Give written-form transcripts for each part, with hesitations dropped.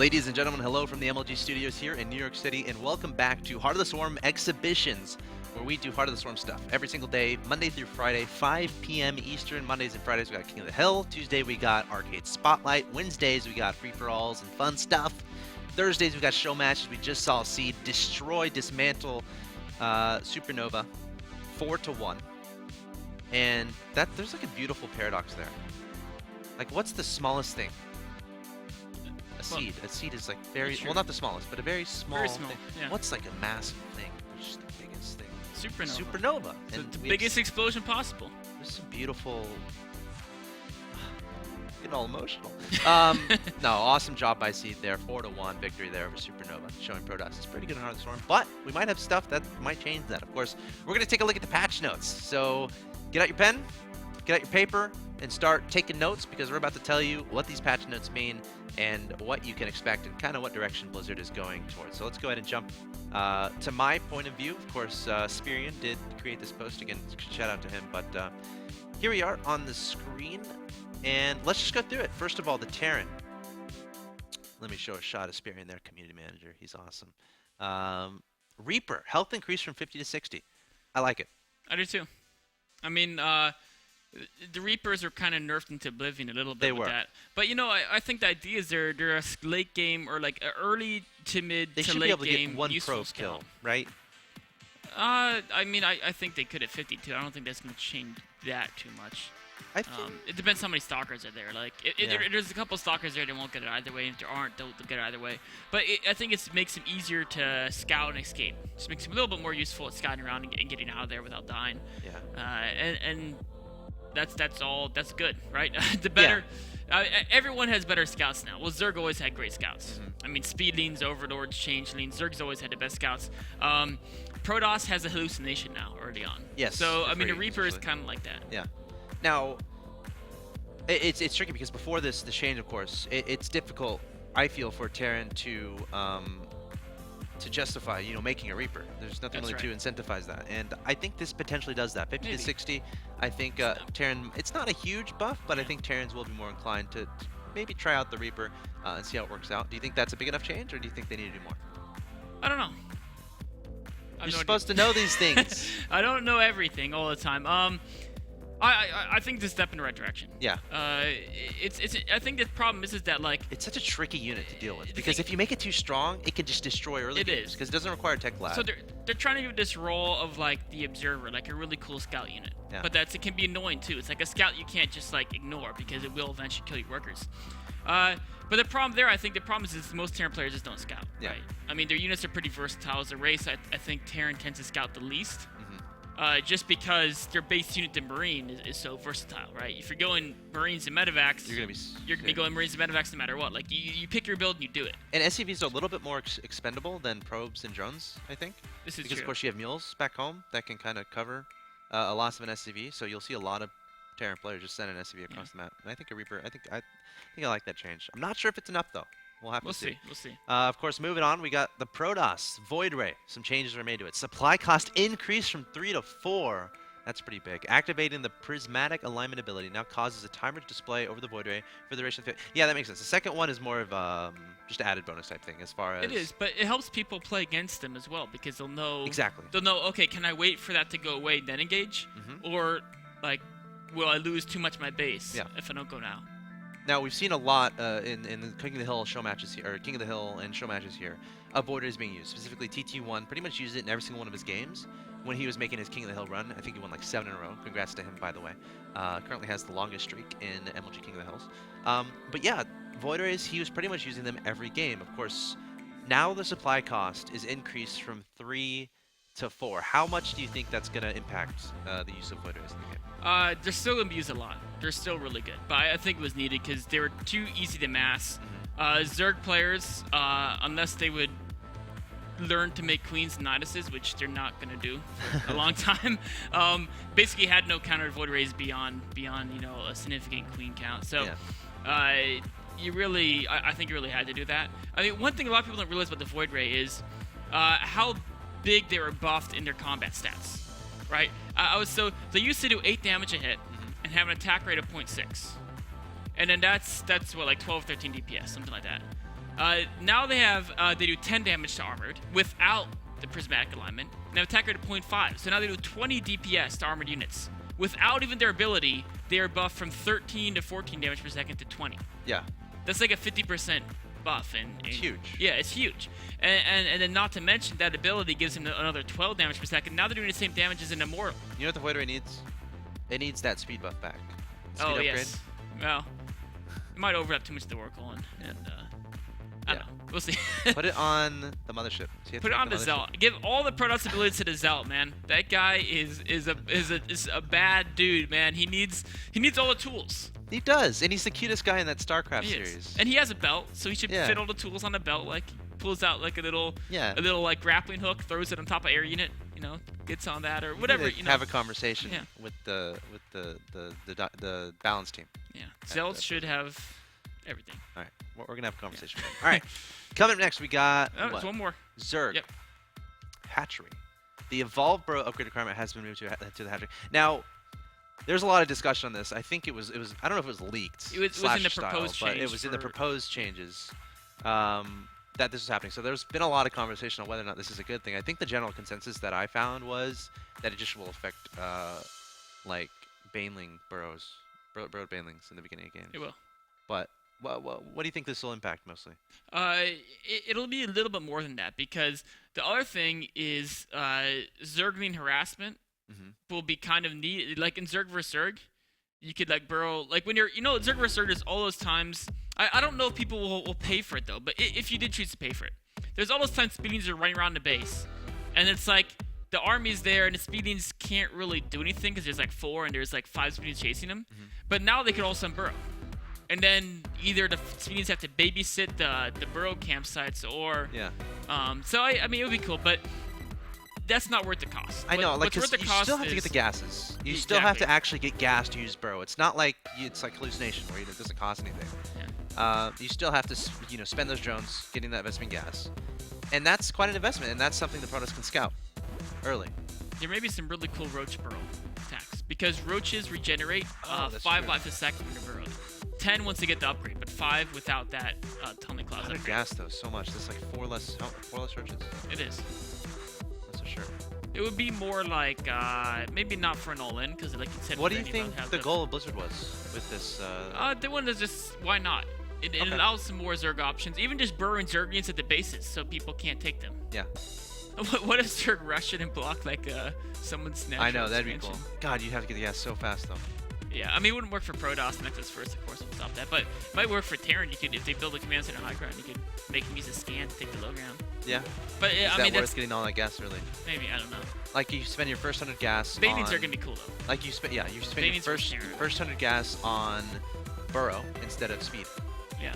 Ladies and gentlemen, hello from the MLG studios here in New York City, and welcome back to Heart of the Swarm Exhibitions, where we do Heart of the Swarm stuff every single day, Monday through Friday, 5 p.m. Eastern. Mondays and Fridays we got King of the Hill. Tuesday we got Arcade Spotlight. Wednesdays we got free-for-alls and fun stuff. Thursdays we got show matches. We just saw Seed dismantle Supernova 4-1, and there's like a beautiful paradox there. Like, what's the smallest thing? A seed. A seed is like well, not the smallest, but a very small thing. Yeah. What's like a massive thing? Which is the biggest thing? Supernova. And the biggest explosion possible. There's some beautiful. Getting all emotional. No, awesome job by Seed there. 4-1 victory there over Supernova, showing Protoss is pretty good in Heart of the Storm. But we might have stuff that might change that. Of course, we're going to take a look at the patch notes. So get out your pen, get out your paper, and start taking notes, because we're about to tell you what these patch notes mean and what you can expect and kind of what direction Blizzard is going towards. So let's go ahead and jump to my point of view. Of course, Spirian did create this post. Again, shout out to him. But here we are on the screen, and let's just go through it. First of all, the Terran. Let me show a shot of Spirian there, community manager. He's awesome. Reaper, health increase from 50 to 60. I like it. I do too. I mean, the Reapers are kind of nerfed into oblivion a little bit with that. But, you know, I think the idea is they're a late game, or like an early to mid to late game. They should be able to get one probe kill, right? I mean, I think they could at 52. I don't think that's going to change that too much. It depends how many stalkers are there. Like, there's a couple stalkers there that won't get it either way. If there aren't, they'll get it either way. But I think it makes them easier to scout and escape. Just makes them a little bit more useful at scouting around and getting out of there without dying. Yeah. And that's all. That's good, right? The better. Yeah. Everyone has better scouts now. Well, Zerg always had great scouts. I mean, Speedlings, Overlords, Changelings. Zerg's always had the best scouts. Protoss has a hallucination now early on. Yes. So I mean, the Reaper is kind of like that. Yeah. Now, it's tricky because before the change, of course, it's difficult, I feel, for Terran to justify, you know, making a Reaper. There's nothing really to incentivize that, and I think this potentially does that. 50 to 60, I think Terran. It's not a huge buff, but I think Terrans will be more inclined to maybe try out the Reaper and see how it works out. Do you think that's a big enough change, or do you think they need to do more? I don't know. You're supposed to know these things. I don't know everything all the time. I think this is a step in the right direction. Yeah. I think the problem is that, like, it's such a tricky unit to deal with, because if you make it too strong, it can just destroy early games, because it doesn't require tech lag. So they're trying to give this role of like the observer, like a really cool scout unit. Yeah. But it can be annoying too. It's like a scout you can't just like ignore, because it will eventually kill your workers. But the problem there, I think the problem is most Terran players just don't scout. Yeah. Right? I mean, their units are pretty versatile as a race. I think Terran tends to scout the least. Just because their base unit, the Marine, is so versatile, right? If you're going Marines and Medevacs, you're gonna be going Marines and Medevacs no matter what. Like, you pick your build and you do it. And SCVs are a little bit more expendable than probes and drones, I think. This is because true. Of course you have mules back home that can kind of cover a loss of an SCV, so you'll see a lot of Terran players just send an SCV across the map. And I think a Reaper, I think I like that change. I'm not sure if it's enough though. We'll have to see. We'll see. Of course, moving on, we got the Protoss Void Ray. Some changes were made to it. Supply cost increased from 3 to 4. That's pretty big. Activating the prismatic alignment ability now causes a timer to display over the Void Ray for the duration of the... Yeah, that makes sense. The second one is more of just added bonus type thing as far as... It is, but it helps people play against them as well, because they'll know... Exactly. They'll know, okay, can I wait for that to go away, then engage? Or, like, will I lose too much of my base if I don't go now? Now, we've seen a lot in the King of the Hill show matches here, or King of the Hill and show matches here, of Void Rays being used. Specifically, TT1 pretty much used it in every single one of his games when he was making his King of the Hill run. I think he won like 7 in a row. Congrats to him, by the way. Currently has the longest streak in MLG King of the Hills. But yeah, Void Rays, he was pretty much using them every game. Of course, now the supply cost is increased from 3 to 4. How much do you think that's going to impact the use of Void Rays in the game? They're still going to be used a lot. They're still really good. But I think it was needed because they were too easy to mass. Zerg players, unless they would learn to make Queens and Niduses, which they're not going to do for a long time, basically had no counter Void Rays beyond you know, a significant Queen count. So you really, I think you really had to do that. I mean, one thing a lot of people don't realize about the Void Ray is how big they were buffed in their combat stats, right? So they used to do 8 damage a hit and have an attack rate of 0.6. And then that's what, like 12, 13 DPS, something like that. Now they do 10 damage to armored without the prismatic alignment. Now attacker to 0.5. So now they do 20 DPS to armored units. Without even their ability, they are buffed from 13 to 14 damage per second to 20. Yeah. That's like a 50% buff. It's huge. Yeah, it's huge. And then not to mention that ability gives him another 12 damage per second. Now they're doing the same damage as an immortal. You know what the Void Ray needs? It needs that speed buff back. Speed oh, upgrade. Yes. Well, it might overlap too much the Oracle, and I don't know. We'll see. Put it on the mothership. Put it on the Zelt. Give all the Protoss abilities to the Zelt, man. That guy is a bad dude, man. He needs all the tools. He does, and he's the cutest guy in that StarCraft series. And he has a belt, so he should fit all the tools on the belt. Like pulls out like a little like grappling hook, throws it on top of air unit. You know, gets on that or whatever. You know, have a conversation with the balance team. Yeah, Zelt should have everything. All right, we're gonna have a conversation. All right, coming up next, we got there's one more. Zerg. Yep. Hatchery. The Evolved Burrow upgrade requirement has been moved to the hatchery. Now, there's a lot of discussion on this. I think it was. I don't know if it was leaked. It was in the proposed change, but it was in the proposed changes that this was happening. So there's been a lot of conversation on whether or not this is a good thing. I think the general consensus that I found was that it just will affect like Baneling burrows, burrowed Banelings in the beginning of games. It will. But what do you think this will impact mostly? It'll be a little bit more than that, because the other thing is Zergling harassment will be kind of neat. Like in Zerg vs Zerg, you could like burrow, like when you're, Zerg vs Zerg is all those times. I don't know if people will pay for it though, but if you did choose to pay for it, there's all those times Speedlings are running around the base, and it's like the army's there and the Speedlings can't really do anything because there's like 4 and there's like 5 Speedlings chasing them. But now they can all burrow. And then either the Speedlings have to babysit the burrow campsites or so I mean it would be cool, but that's not worth the cost. I know, like, because you still have to get the gases. You still have to actually get gas to use burrow. It's not like it's like hallucination where it doesn't cost anything. You still have to spend those drones getting that investment gas, and that's quite an investment, and that's something the Protoss can scout early. There may be some really cool roach burrow attacks, because roaches regenerate 5 life a second when they're burrowed. 10 once they get the upgrade, but 5 without that tunneling closet. 100 gas though, so much. That's like 4 less roaches. It is. That's for sure. It would be more like maybe not for an all-in, because like you said. What do you think the goal of Blizzard was with this? They wanted to just, why not? It allows some more Zerg options, even just burrowing Zerglings at the bases so people can't take them. Yeah. What if Zerg rush it and block like someone's natural I know, that'd expansion? be cool. God, you'd have to get the gas so fast though. Yeah, I mean, it wouldn't work for Protoss. Nexus first, of course, would stop that. But it might work for Terran. You could, if they build a command center high ground, you could make them use a scan to take the low ground. Yeah. But is that worth getting all that gas really? Maybe, I don't know. Like you spend your first 100 gas. Banelings are gonna be cool though. Like you spend, you spend your first 100 gas on burrow instead of speed. Yeah.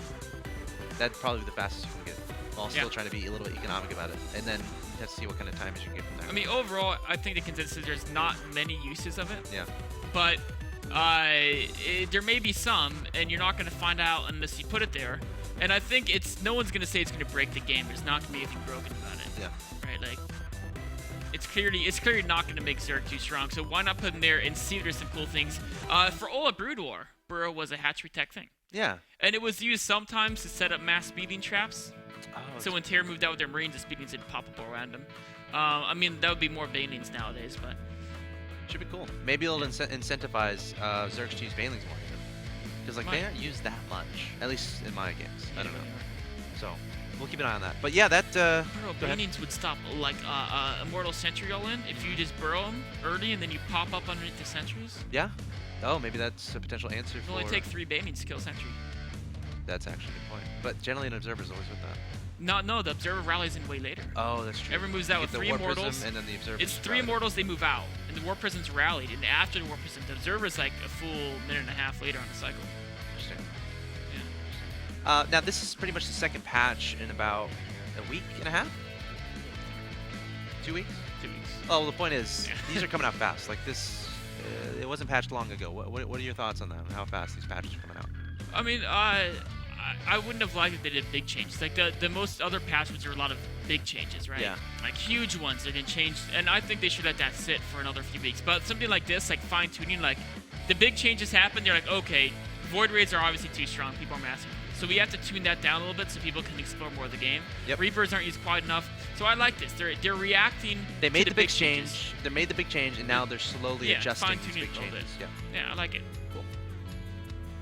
That'd probably be the fastest you can get, while still trying to be a little bit economic about it. And then you have to see what kind of time you can get from there. I mean, overall, I think the consensus is there's not many uses of it. Yeah. But there may be some, and you're not going to find out unless you put it there. And I think no one's going to say it's going to break the game. There's not going to be anything broken about it. Yeah. Right? Like, it's clearly not going to make Zerg too strong. So why not put them there and see if there's some cool things? For Ola Brood War, burrow was a hatchery tech thing. Yeah. And it was used sometimes to set up mass speeding traps. Oh, so when Terra moved out with their Marines, the speedings would pop up around them. I mean, that would be more Banelings nowadays, but... Should be cool. Maybe it'll incentivize Zergs to use Banelings more. Because like they aren't used that much, at least in my games. I don't know. So we'll keep an eye on that. But yeah, that. Banelings would stop like Immortal Sentry all in if you just burrow them early and then you pop up underneath the sentries. Yeah. Oh, maybe that's a potential answer. It'll only take 3 Banelings to kill sentry. That's actually a good point. But generally, an observer's always with that. No, the observer rallies in way later. Oh, that's true. Everyone moves out with 3 immortals. And then the observer. It's 3 immortals, they move out. And the war prison's rallied. And after the war prison, the observer's like a full minute and a half later on the cycle. Interesting. Yeah. Now, this is pretty much the second patch in about a week and a half? 2 weeks? 2 weeks. Oh, well, the point is, these are coming out fast. Like this, it wasn't patched long ago. What are your thoughts on that? And how fast these patches are coming out? I mean, I wouldn't have liked if they did big changes. Like the most other patches, there were a lot of big changes, right? Yeah. Like huge ones that didn't change, and I think they should let that sit for another few weeks. But something like this, like fine tuning, like the big changes happen, they're like, okay, void raids are obviously too strong. People are massing these. So we have to tune that down a little bit so people can explore more of the game. Yep. Reapers aren't used quite enough. So I like this. They're reacting. They made to the big change. They made the big change, and now they're slowly adjusting these big changes. Yeah, I like it. Cool.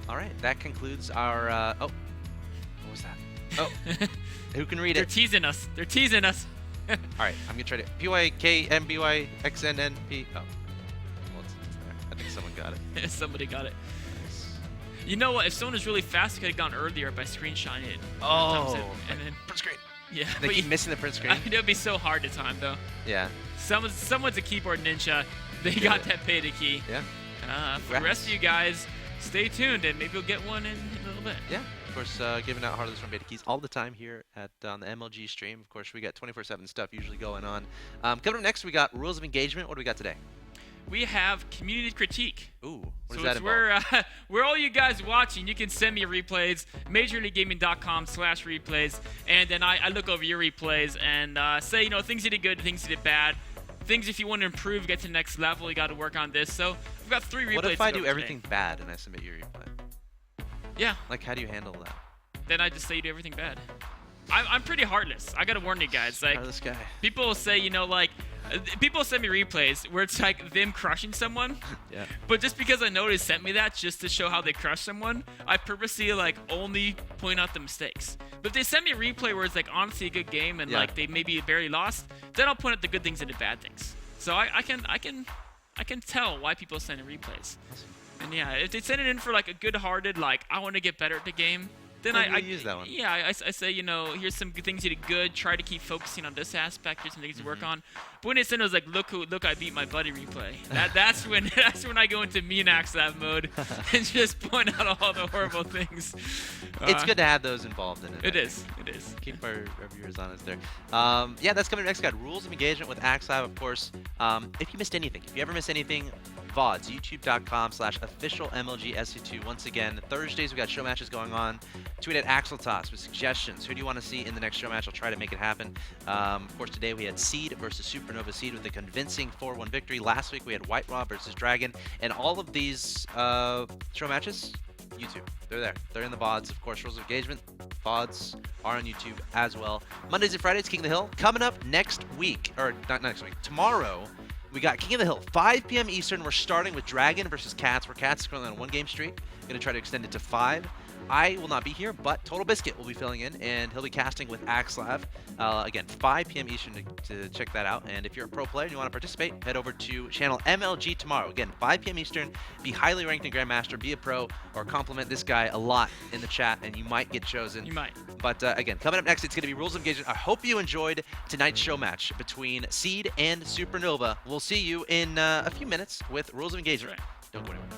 All right, that concludes our. Oh, what was that? Oh, who can read it? They're teasing us. They're teasing us. All right, I'm gonna try to PYKMBYXNNP. Oh, well, it's there. I think someone got it. Somebody got it. Nice. You know what? If someone was really fast, they could have gone earlier by screenshotting it. Oh, and then print screen. Yeah, They keep missing the print screen. I mean, it would be so hard to time though. Yeah. Someone's a keyboard ninja. They got that pay to key. Yeah. For the rest of you guys, stay tuned and maybe we'll get one in a little bit. Yeah. Of course, giving out Heart of the Storm beta keys all the time here at on the MLG stream. Of course, we got 24/7 stuff usually going on. Coming up next, we got rules of engagement. What do we got today? We have community critique. Ooh, what So does that it's involve? where all you guys watching, you can send me replays, majorleaguegaming.com/replays, and then I look over your replays and say, things you did good, things you did bad, things if you want to improve, get to the next level, you got to work on this. So we've got 3 replays. What if I to do go everything today. bad and I submit your replay? Yeah. Like, how do you handle that? Then I just say you do everything bad. I'm pretty heartless. I gotta warn you guys. Like, Heartless guy. people will say, people send me replays where it's like them crushing someone. Yeah. But just because I know they sent me that just to show how they crush someone, I purposely only point out the mistakes. But if they send me a replay where it's like honestly a good game and like they maybe barely lost, then I'll point out the good things and the bad things. So I can tell why people send in replays. Awesome. And yeah, if they send it in for like a good-hearted, like I want to get better at the game, then I use that one. Yeah, I say, here's some good things you did good. Try to keep focusing on this aspect. Here's some things to work on. But when they send it was like, look, I beat my buddy replay. That's when I go into mean axeltoss mode and just point out all the horrible things. It's good to have those involved in it. It is. Keep our viewers honest there. Yeah, that's coming next, guys. Rules of engagement with axeltoss, of course. If you missed anything, if you ever miss anything, VODs, youtube.com/officialmlgsc2. Once again, Thursdays we got show matches going on. Tweet at axeltoss with suggestions. Who do you want to see in the next show match? I'll try to make it happen. Of course, today we had Seed versus Supernova. Seed with a convincing 4-1 victory. Last week we had White Raw versus Dragon. And all of these show matches, YouTube. They're there. They're in the VODs. Of course, rules of engagement, VODs are on YouTube as well. Mondays and Fridays, King of the Hill. Coming up next week, or not next week, tomorrow, we got King of the Hill, 5 p.m. Eastern. We're starting with Dragon versus Cats, where Cats is currently on a 1-game streak. Going to try to extend it to 5. I will not be here, but Total Biscuit will be filling in, and he'll be casting with axeltoss. Again, 5 p.m. Eastern to check that out. And if you're a pro player and you want to participate, head over to channel MLG tomorrow. Again, 5 p.m. Eastern. Be highly ranked in Grandmaster, be a pro, or compliment this guy a lot in the chat, and you might get chosen. You might. But again, coming up next, it's going to be Rules of Engagement. I hope you enjoyed tonight's show match between Seed and Supernova. We'll see you in a few minutes with Rules of Engagement. Right. Don't go anywhere.